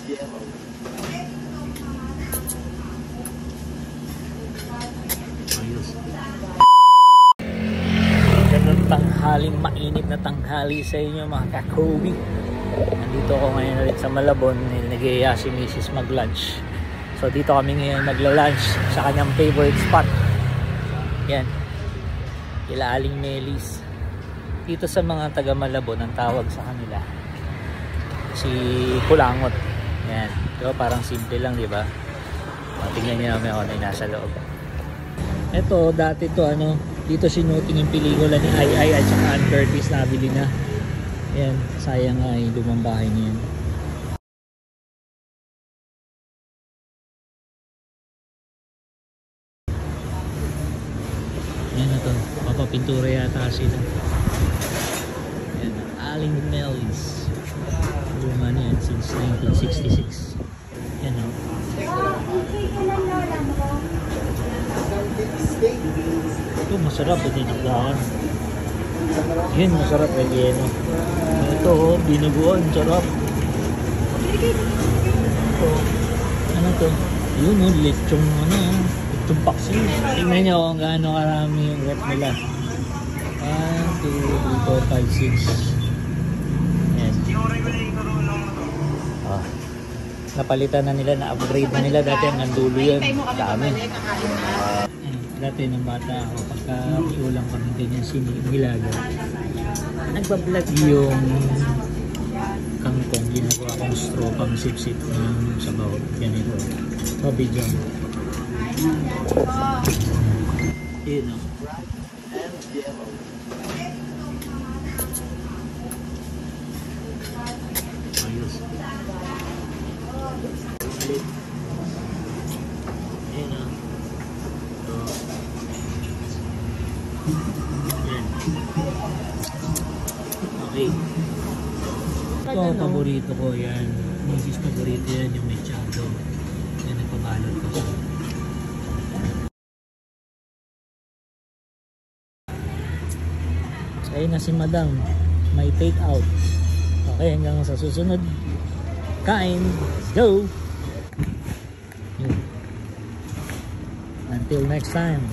Ayos. Ganun tanghaling mainit na tanghali sa inyo mga kakobi. Nandito ako ngayon ulit sa Malabon. Nag-iaya si Mrs. mag-lunch. So dito kami ngayon magla-lunch sa kanyang favorite spot. Yan. Kila Aling Melis. Dito sa mga taga Malabon ang tawag sa kanila si Kulangot. Yan. Diba, parang simple lang, di ba? Tingnan niyo namin ano yung nasa loob. Ito, dati to ano, dito sinuting yung pelikula ni Ai at saka Ann Curtis, nabili na. Yan, sayang nga yung lumang bahay niya yan. Yan na to, papapintura yata sila. Yan, Aling Melis. Luma na yan since 1966. Yan o. Ito masarap ito yung nagdaan. Yan masarap yung yeno. Ito o, binuguan, sarap. Ito, ano to? Yun o, lechong ano, lechong paksi. Tingnan nyo kung gaano karami yung rep nila. 1, 2, 3, 4, 5, 6. Yan. Oh. Napalitan na nila, na-upgrade na nila. Dati ang nandulo yan. Dami. Dati ng bata ako, pagka ulam kami ganyan sinilaga, nagbablog yung kangkong, ginagawa akong straw pang sip-sip ng sabaw. Ganito. Hobby dyan. Yun o. Ayos. Yun o. Okay. Ito, paborito ko yan. Mrs. paborito yan, yung mechado. Yan, nagpabalot ko siya. Ayun na si Madam. May take out. Okay, hanggang sa susunod. Kain. Let's go! Until next time.